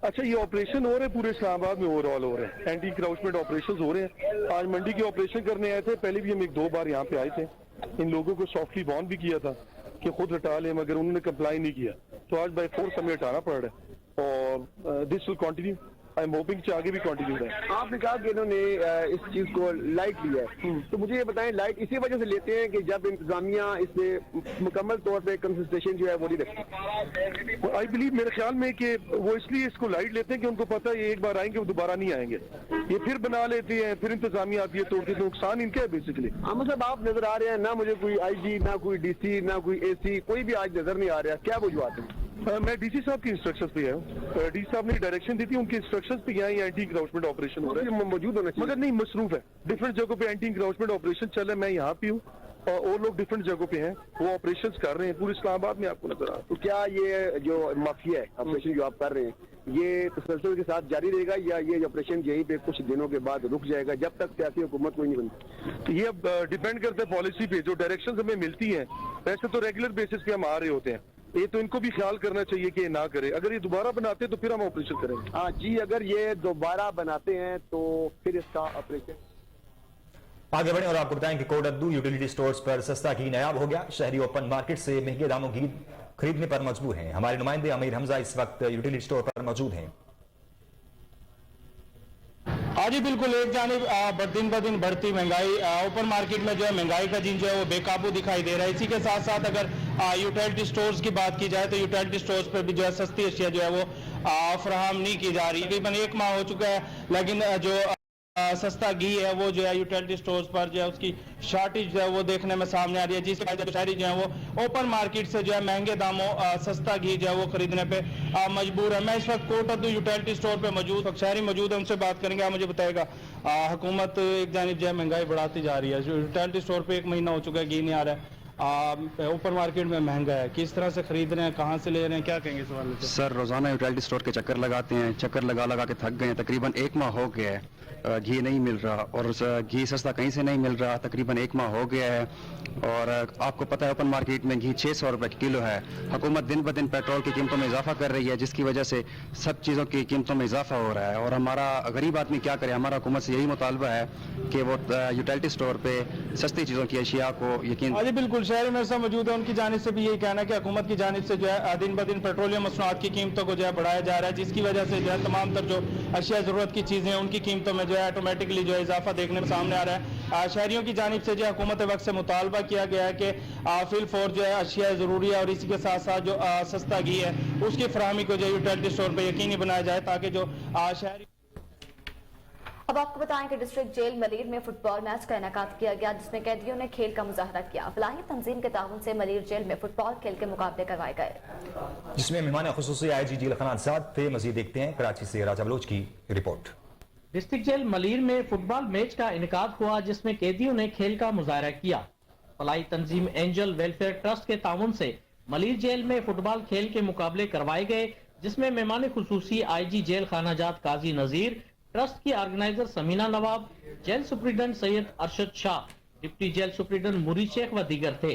अच्छा, ये ऑपरेशन हो रहे हैं पूरे इस्लामाबाद में, ओवरऑल हो रहे हैं एंटी क्राउचमेंट ऑपरेशन हो रहे हैं। आज मंडी के ऑपरेशन करने आए थे। पहले भी हम 1-2 बार यहाँ पे आए थे। इन लोगों को सॉफ्टली बॉन्ड भी किया था कि खुद हटा लें, मगर उन्होंने कंप्लाई नहीं किया, तो आज बाय फोर्स हमें हटाना पड़ रहा है और this will continue. I am hoping आगे भी कंटिन्यू रहे। आपने कहा कि इन्होंने इस चीज को लाइट लिया है, तो मुझे ये बताएं लाइट इसी वजह से लेते हैं कि जब इंतजामिया इससे मुकम्मल तौर पे कंसंट्रेशन जो है वो नहीं रखती? आई बिलीव, मेरे ख्याल में कि वो इसलिए इसको लाइट लेते हैं कि उनको पता है ये एक बार आएंगे वो दोबारा नहीं आएंगे। ये फिर बना लेते हैं, फिर इंतजामिया आती है तोड़ती, तो नुकसान इनका है बेसिकली। आमिर साहब, आप नजर आ रहे हैं, ना मुझे कोई IG, ना कोई DC, ना कोई AC, कोई भी आज नजर नहीं आ रहा, क्या वजूहत है? मैं DC साहब की इंस्ट्रक्शंस पे है। DC साहब ने डायरेक्शन दी थी, उनकी इंस्ट्रक्शंस पे यहाँ एंटी इंक्राउचमेंट ऑपरेशन हो रहा है। मौजूद होना चाहिए, मगर नहीं, मसरूफ है। डिफरेंट जगहों पे एंटी इंक्राउचमेंट ऑपरेशन चल रहा है। मैं यहाँ पे हूँ और लोग डिफरेंट जगहों पे हैं, वो ऑपरेशंस कर रहे हैं। पूरे इस्लामाबाद में आपको नजर आ रहा है। तो क्या ये जो माफिया है ऑपरेशन जो आप कर रहे हैं, ये तसलसल के साथ जारी रहेगा या ये ऑपरेशन यहीं पे कुछ दिनों के बाद रुक जाएगा जब तक सियासी हुकूमत कोई नहीं बनती? तो ये अब डिपेंड करता है पॉलिसी पे। जो डायरेक्शंस हमें मिलती हैं, वैसे तो रेगुलर बेसिस पे हम आ रहे होते हैं। ये तो इनको भी ख्याल करना चाहिए कि ये ना करे। अगर ये दोबारा बनाते हैं तो फिर हम ऑपरेशन करेंगे। हाँ जी, अगर ये दोबारा बनाते हैं तो फिर इसका ऑपरेशन। आगे बढ़ें और आपको बताएं कि कोडद्दू यूटिलिटी स्टोर्स पर सस्ता घी नायाब हो गया। शहरी ओपन मार्केट से महंगे दामों घी खरीदने पर मजबूर हैं। हमारे नुमाइंदे अमीर हमजा इस वक्त यूटिलिटी स्टोर पर मौजूद हैं। हाँ जी बिल्कुल, एक जानिब दिन ब दिन बढ़ती महंगाई, ओपन मार्केट में जो है महंगाई का जिन जो है वो बेकाबू दिखाई दे रहा है। इसी के साथ साथ अगर यूटिलिटी स्टोर्स की बात की जाए तो यूटिलिटी स्टोर्स पर भी जो है सस्ती अशिया जो है वो फराहम नहीं की जा रही। तकरीबन 1 माह हो चुका है, लेकिन जो सस्ता घी है वो जो है यूटिलिटी स्टोर्स पर जो है उसकी शॉर्टेज जो है वो देखने में सामने आ रही है, जिसकी वजह से शहरी जो है वो ओपन मार्केट से जो है महंगे दामों सस्ता घी जो है वो खरीदने पे मजबूर है। मैं इस वक्त कोटद्दू यूटिलिटी स्टोर पे मौजूद, शहरी मौजूद है, उनसे बात करेंगे। आप मुझे बताएगा, हुकूमत एक जानिब जो है महंगाई बढ़ाती जा रही है, यूटिलिटी स्टोर पे 1 महीना हो चुका है, घी नहीं आ रहा है, ओपन मार्केट में महंगा है, किस तरह से खरीद रहे हैं, कहाँ से ले रहे हैं, क्या कहेंगे इस वाले से? सर, रोजाना यूटिलिटी स्टोर के चक्कर लगाते हैं, चक्कर लगा लगा के थक गए हैं। तकरीबन 1 माह हो गया है, घी नहीं मिल रहा और घी सस्ता कहीं से नहीं मिल रहा। तकरीबन 1 माह हो गया है और आपको पता है ओपन मार्केट में घी 600 रुपये किलो है। हुकूमत दिन ब दिन पेट्रोल की कीमतों में इजाफा कर रही है, जिसकी वजह से सब चीज़ों की कीमतों में इजाफा हो रहा है। और हमारा गरीब आदमी क्या करे, हमारा हुकूमत से यही मुतालबा है कि वो यूटिलिटी स्टोर पे सस्ती चीज़ों की अशिया को यकीन। हाँ जी बिल्कुल, शहरी मेरे साथ मौजूद है, उनकी जानिब से भी यही कहना है कि हुकूमत की जानिब से जो है दिन ब दिन पेट्रोलियम मसनूआत की कीमतों को जो है बढ़ाया जा रहा है, जिसकी वजह से जो है तमाम तर जो अशिया ज़रूरत की चीज़ें हैं उनकी कीमतों में जो है ऑटोमेटिकली जो है इजाफा देखने में सामने आ रहा है। शहरियों की जानिब से जो है हुकूमत वक्त से मुतालबा किया गया है कि फिल फॉर जो है अशिया ज़रूरी है और इसी के साथ साथ जो सस्ता घी है उसकी फराहमी को जो यूटिलिटी स्टोर पर यकीनी बनाया जाए, ताकि जो शहरी। अब आपको बताएं कि डिस्ट्रिक्ट जेल मलीर में फुटबॉल मैच का इनेकाद किया गया, जिसमें कैदियों ने खेल का मुजाहरा किया। फलाही तंजीम के ताउन से मलीर जेल में फुटबॉल खेल के मुकाबले करवाए गए, जिसमें मेहमान खुसूसी IG जेल खाना आजाद थे। मजीद देखते हैं कराची से राजा बलोच की रिपोर्ट। डिस्ट्रिक्ट जेल मलीर में फुटबॉल मैच का इनेकाद हुआ, जिसमें कैदियों ने खेल का मुजाहरा किया। फलाही तंजीम एंजल वेलफेयर ट्रस्ट के ताउन से मलीर जेल में फुटबॉल खेल के मुकाबले करवाए गए, जिसमें मेहमान खुसूसी IG जेल खानाजात काजी नजीर, ट्रस्ट की organizer Samina Nawab, jail superintendent Syed Arshad Shah, deputy jail superintendent मुरी शेख व दीगर थे।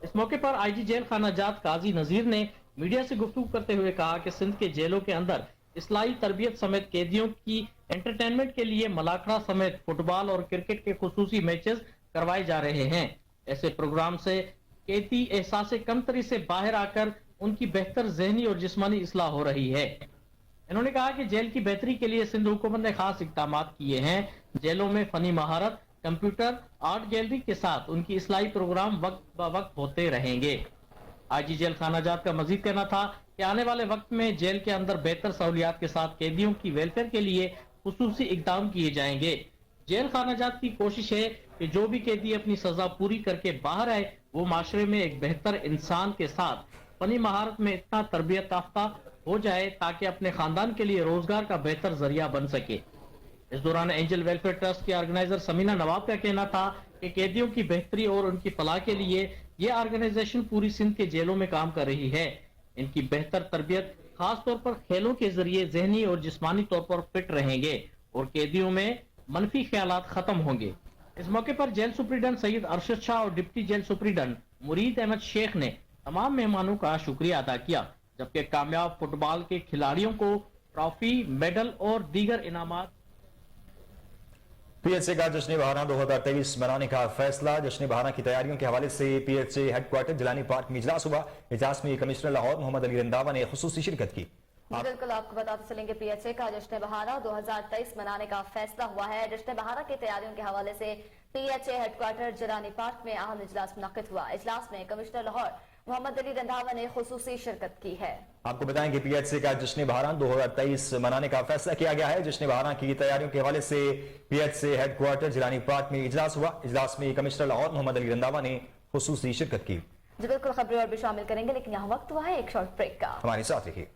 इस मौके पर IG जेल खानाजात काजी नजीर ने मीडिया से गुफ्तगू करते हुए कहा कि सिंध के जेलों के अंदर इस्लाही तरबियत समेत कैदियों की एंटरटेनमेंट के लिए मलाखड़ा समेत फुटबॉल और क्रिकेट के खुसूसी मैचेस करवाए जा रहे हैं। ऐसे प्रोग्राम से कैदी एहसास कमतरी से बाहर आकर उनकी बेहतर जहनी और जिस्मानी इस्लाह हो रही है। इन्होंने कहा कि जेल की बेहतरी के लिए सिंध हुकूमत ने खास इक़दाम किए हैं। जेलों में फनी महारत, कंप्यूटर, आर्ट गैलरी के साथ उनकी इस्लाही प्रोग्राम वक्त ब वक्त होते रहेंगे। IG जेल खानाजात का मजीद कहना था कि आने वाले वक्त में जेल के अंदर बेहतर सहूलियात के साथ कैदियों की वेलफेयर के लिए खुसूसी इक़दाम किए जाएंगे। जेल खानाजात की कोशिश है कि जो भी कैदी अपनी सजा पूरी करके बाहर आए वो माशरे में एक बेहतर इंसान के साथ फनी महारत में इतना तरबियत याफ्ता हो जाए ताकि अपने खानदान के लिए रोजगार का बेहतर जरिया बन सके। इस दौरान एंजल वेलफेयर ट्रस्ट की ऑर्गेनाइजर समीना नवाब का कहना था कि कैदियों की बेहतरी और उनकी फलाह के लिए ये ऑर्गेनाइजेशन पूरी सिंध के जेलों में काम कर रही है। इनकी बेहतर तरबियत खास तौर पर खेलों के जरिए जहनी और जिस्मानी तौर पर फिट रहेंगे और कैदियों में मनफी ख्यालात खत्म होंगे। इस मौके पर जेल सुप्रीडेंट सैयद अरशद शाह और डिप्टी जेल सुप्रीडेंट मुरीद अहमद शेख ने तमाम मेहमानों का शुक्रिया अदा किया, जबकि कामयाब फुटबॉल के खिलाड़ियों को ट्रॉफी, मेडल और दीगर इनामात। PHA का जश्न बहारा 2023 मनाने का फैसला। जश्न बहारा की तैयारियों के हवाले से PHA हेडक्वार्टर जिलानी पार्क में इजलास हुआ। इजलास में कमिश्नर लाहौर मोहम्मद अली रंधावा ने खुसूसी शिरकत की। बिल्कुल आपको बताते चलेंगे PHA का जश्न बहारा 2023 मनाने का फैसला हुआ है। जश्न बहारा की तैयारियों के हवाले से PHA हेडक्वार्टर जिलानी पार्क में अहम इजलास मुनक्किद हुआ। इजलास में कमिश्नर लाहौर मोहम्मद अली रंधावा ने खुसूसी शिरकत की है। आपको बताएं कि PHA का जश्न बहारा 2023 मनाने का फैसला किया गया है। जश्न बहारा की तैयारियों के हवाले से PHA हेडक्वार्टर जिलानी पार्क में इजलास हुआ। इजलास में कमिश्नर लाहौर मोहम्मद अली रंधावा ने खुसूसी शिरकत की। जी बिल्कुल, खबरें और भी शामिल करेंगे, लेकिन यहाँ वक्त हुआ है एक शॉर्ट ब्रेक का। हमारे साथ रहिए।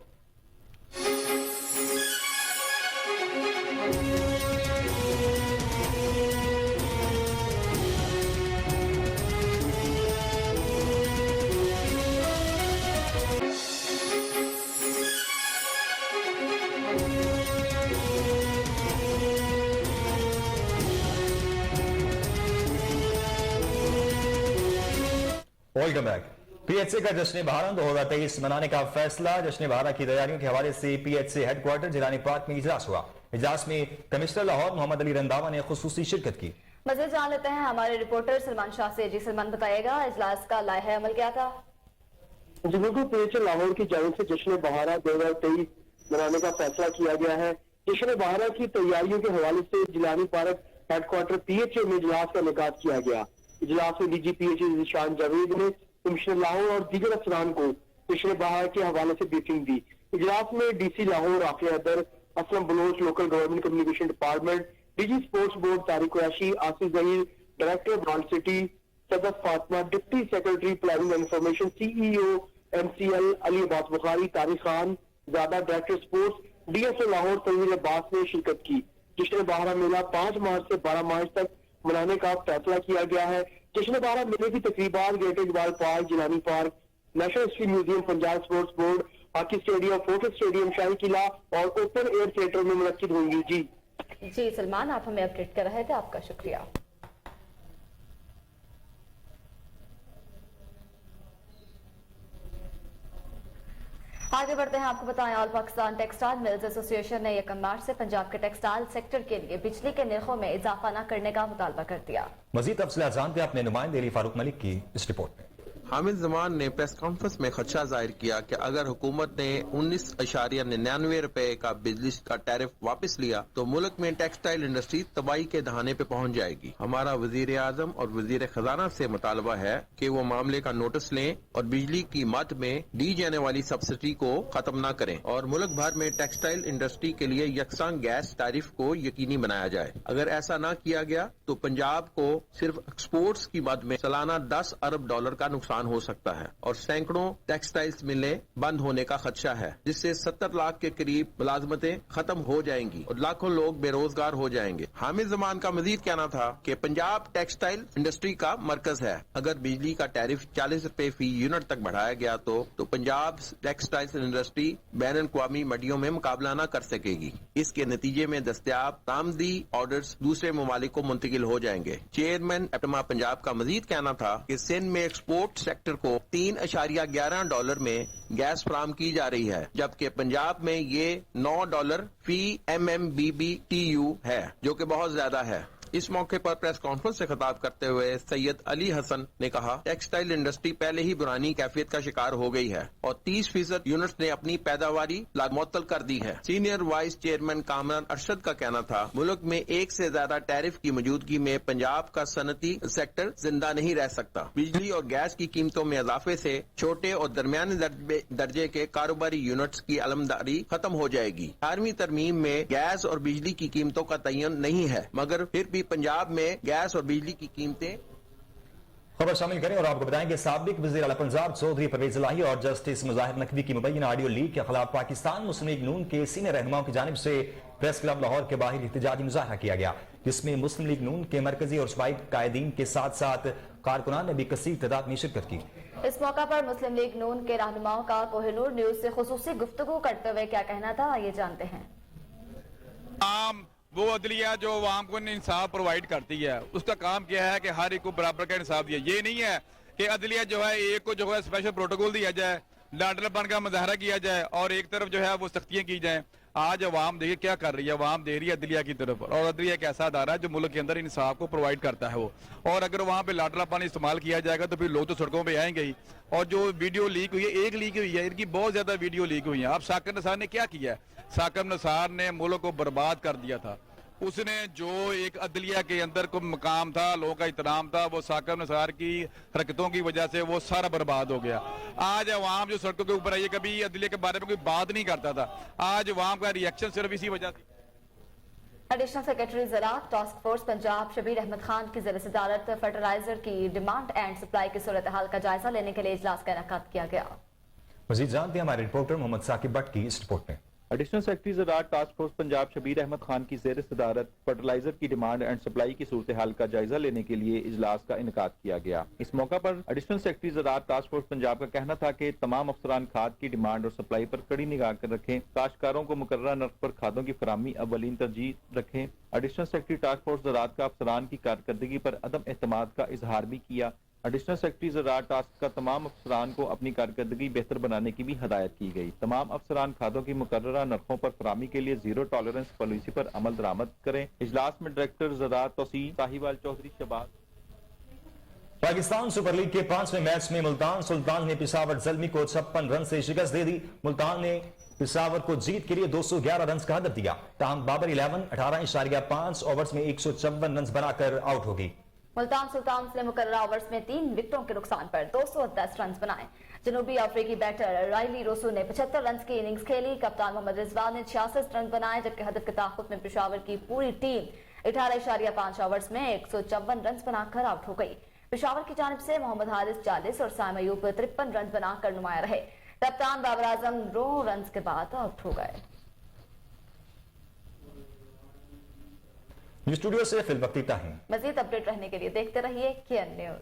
Welcome back. PHA का जश्न बहारा 2023 मनाने का फैसला। जश्न बहारा की तैयारियों के हवाले से PHA हेडक्वार्टर जिलानी पार्क में इजलास हुआ। इजलास में कमिश्नर लाहौर मोहम्मद अली रंधावा ने खुसूसी शिरकत की। मज़ीद जान लेते हैं हमारे रिपोर्टर सलमान शाह से। जी सलमान, बताइएगा इजलास का लाइहा अमल क्या था? जी बिल्कुल, PHA लाहौर की जानिब से जश्न बहारा 2023 मनाने का फैसला किया गया है। जश्न बहारा की तैयारियों के हवाले से जिलानी पार्क हेडक्वार्टर PHA में इजलास का इनेकाद किया गया। इजलास में DG PHA ज़ीशान जावेद ने कमिश्नर लाहौर और दीगर अफसरान को जश्न बहारा के हवाले से ब्रीफिंग दी। इजलास में DC लाहौर आफिया अदर, Aslam Baloch local government communication department, DG sports board Tariq Qureshi, Asif Zaheer director brand city, Sadaf Fatima deputy secretary planning and information, CEO MCL Ali Abbas Bukhari, Tariq Khan Zada director sports, DSO Lahore Tanveer Abbas ने शिरकत की। जश्न बहारा मेला 5 मार्च से 12 मार्च तक मनाने का फैसला किया गया है। जश्न बहारा मेले की तकरीबात great Iqbal park, Jilani park, national history museum, Punjab sports board, hockey stadium, fort stadium, शाही किला और ओपन एयर थिएटर में मुनक्किद होंगी। जी सलमान, आप हमें अपडेट कर रहे थे, आपका शुक्रिया। आगे बढ़ते हैं, आपको बताएं all Pakistan textile mills association ने 1 मार्च से पंजाब के टेक्सटाइल सेक्टर के लिए बिजली के निर्खों में इजाफा न करने का मुतालबा कर दिया। मजीद तफसीलात जानते हैं अपने नुमाइंदे अली फारूक मलिक की इस रिपोर्ट में। हामिद जमान ने प्रेस कॉन्फ्रेंस में खदशा जाहिर किया कि अगर हुकूमत ने 19.99 रुपए का बिजली का टैरिफ वापस लिया तो मुल्क में टेक्सटाइल इंडस्ट्री तबाही के दहाने पे पहुंच जाएगी। हमारा वजीर आजम और वजीर खजाना से मुतालबा है कि वो मामले का नोटिस लें और बिजली की मद में दी जाने वाली सब्सिडी को खत्म न करें और मुल्क भर में टेक्सटाइल इंडस्ट्री के लिए यकसा गैस टैरिफ को यकीनी बनाया जाए। अगर ऐसा न किया गया तो पंजाब को सिर्फ एक्सपोर्ट्स की मद में सालाना 10 अरब डॉलर का नुकसान हो सकता है और सैकड़ों टेक्सटाइल्स मिलें बंद होने का खदशा है, जिससे 70 लाख के करीब मुलाजमतें खत्म हो जाएंगी और लाखों लोग बेरोजगार हो जाएंगे। हामिद जमान का मजीद कहना था कि पंजाब टेक्सटाइल इंडस्ट्री का मरकज है। अगर बिजली का टैरिफ 40 रुपए फी यूनिट तक बढ़ाया गया तो पंजाब टेक्सटाइल इंडस्ट्री बैन अवी मंडियों में मुकाबला न कर सकेगी। इसके नतीजे में दस्तयाब तामदी ऑर्डर्स दूसरे ममालिक को मुंतकिल हो जाएंगे। चेयरमैन एपमा पंजाब का मजीद कहना था कि सिंध में एक्सपोर्ट सेक्टर को 3.11 डॉलर में गैस फराम की जा रही है, जबकि पंजाब में ये $9 फी MMBBTU है, जो कि बहुत ज्यादा है। इस मौके पर प्रेस कॉन्फ्रेंस से खिताब करते हुए सैयद अली हसन ने कहा, टेक्सटाइल इंडस्ट्री पहले ही बुरानी कैफियत का शिकार हो गई है और 30% यूनिट्स ने अपनी पैदावारी मुअत्तल कर दी है। Senior vice chairman Kamran Arshad का कहना था, मुल्क में एक से ज्यादा टैरिफ की मौजूदगी में पंजाब का सनती सेक्टर जिंदा नहीं रह सकता। बिजली और गैस की कीमतों में इजाफे से छोटे और दरमियाने दर्जे के कारोबारी यूनिट्स की अलमदारी खत्म हो जाएगी। 18वीं तरमीम में गैस और बिजली की कीमतों का तयन नहीं है, मगर फिर भी पंजाब में गैस और बिजली की कीमतें। खबर शामिल करें और आपको बताएं कि साबिक वज़ीर आला पंजाब चौधरी परवेज इलाही और जस्टिस मुजाहिर नकवी की मुबैना ऑडियो लीक के खिलाफ पाकिस्तान मुस्लिम लीग नून के सीनियर रहनुमाओं की जानिब से प्रेस क्लब लाहौर के बाहर एहतजाजी मुजाहरा किया गया, जिसमें मुस्लिम लीग नून के मरकजी और सूबाई कायदीन के साथ साथ कारकुनान ने भी कसीर तादाद में शिरकत की। इस मौका पर मुस्लिम लीग नून के रहनुमाओं का कोहिनूर न्यूज से खुसूसी गुफ्तगू करते हुए क्या कहना था, आइए जानते हैं। वो अदलिया जो आवाम को इंसाफ प्रोवाइड करती है, उसका काम क्या है कि हर एक को बराबर का इंसाफ दिया। ये नहीं है कि अदलिया जो है एक को जो है स्पेशल प्रोटोकॉल दिया जाए, लाडलापन का मुजाहरा किया जाए और एक तरफ जो है वो सख्तियां की जाए। आज अवाम देखिए क्या कर रही है, अवाम दे रही है अदलिया की तरफ और अदलिया एक ऐसा अदारा है जो मुल्क के अंदर इंसाफ को प्रोवाइड करता है वो, और अगर वहाँ पे लाडलापन इस्तेमाल किया जाएगा तो फिर लोग तो सड़कों पे आएंगे ही। और जो वीडियो लीक हुई है, एक लीक हुई है, इनकी बहुत ज्यादा वीडियो लीक हुई है। अब साकिब निसार ने क्या किया है, साकिब निसार ने मुल्क को बर्बाद कर दिया था। उसने जो एक अदलिया के अंदर को मकाम था, लोगों का इतराम था, वो साकिब निसार की हरकतों की वजह से वो सारा बर्बाद हो गया। आज अवाम जो सड़कों के ऊपर आई है, कभी अदलिया के बारे में कोई बात नहीं करता था, आज अवाम का रिएक्शन सिर्फ इसी वजह से। एडिशनल सेक्रेटरी ज़राअत टास्क फोर्स पंजाब शबीर अहमद खान की ज़र सदारत फर्टिलाइजर की डिमांड एंड सप्लाई की सूरत हाल का जायजा लेने के लिए इजलास का इनेकाद किया गया। मजीद जानते हैं हमारे रिपोर्टर मोहम्मद साकिब भट्ट की इस रिपोर्ट में। एडिशनल सेक्रेटरी ज़राअत टास्क फोर्स पंजाब शबीर अहमद खान की ज़ेर सदारत फर्टिलाइजर की डिमांड एंड सप्लाई की सूरत हाल का जायजा लेने के लिए इजलास का इनेकाद किया गया। इस मौका पर एडिशनल सेक्रेटरी ज़राअत टास्क फोर्स पंजाब का कहना था कि तमाम अफसरान खाद की डिमांड और सप्लाई पर कड़ी निगाह कर रखें, काश्तकारों को मुकर्रर नर्ख पर खादों की फराहमी अव्वलीन तरजीह रखें। एडिशनल सेक्रेटरी टास्क फोर्स ज़राअत का अफसरान की कारकर्दगी पर अदम एतमाद का इजहार भी किया। एडिशनल सेक्रेटरी ज़राअत टास्क का तमाम अफसरान को अपनी कारकर्दगी बेहतर बनाने की भी हदायत की गई। तमाम अफसरान खादों की मुकर्ररा नरखों पर फराहमी के लिए जीरो टॉलरेंस पॉलिसी पर अमल दरामद करें। इजलास में डायरेक्टर ज़राअत तौसीफ साहिवाल चौधरी शबाज। पाकिस्तान सुपर लीग के 5वें मैच में मुल्तान सुल्तान ने पिशावर ज़ल्मी को 56 रन से शिकस्त दे दी। मुल्तान ने पिशावर को जीत के लिए 211 रन का हदफ दिया। ताहम बाबर 11 18.5 ओवर्स में 154 रन बनाकर आउट होगी। मुल्तान सुल्तान ने मुकर्ररा ओवर्स में 3 विकेटों के नुकसान पर 210 रन बनाए। जनूबी अफ्रीकी बैटर राइली रोसू ने 75 रन की इनिंग्स खेली। कप्तान मोहम्मद रिजवान ने 66 रन बनाए, जबकि हदफ के ताक़ुब में पेशावर की पूरी टीम 18.5 ओवर्स में 154 रन बनाकर आउट हो गई। पेशावर की जानिब से मोहम्मद हारिस 40 और साइम अयूब 53 रन बनाकर नुमाया रहे। कप्तान बाबर आजम 2 रन के बाद आउट हो गए। स्टूडियो से फिल वक्ती ताहीन। मजीद अपडेट रहने के लिए देखते रहिए KN न्यूज़।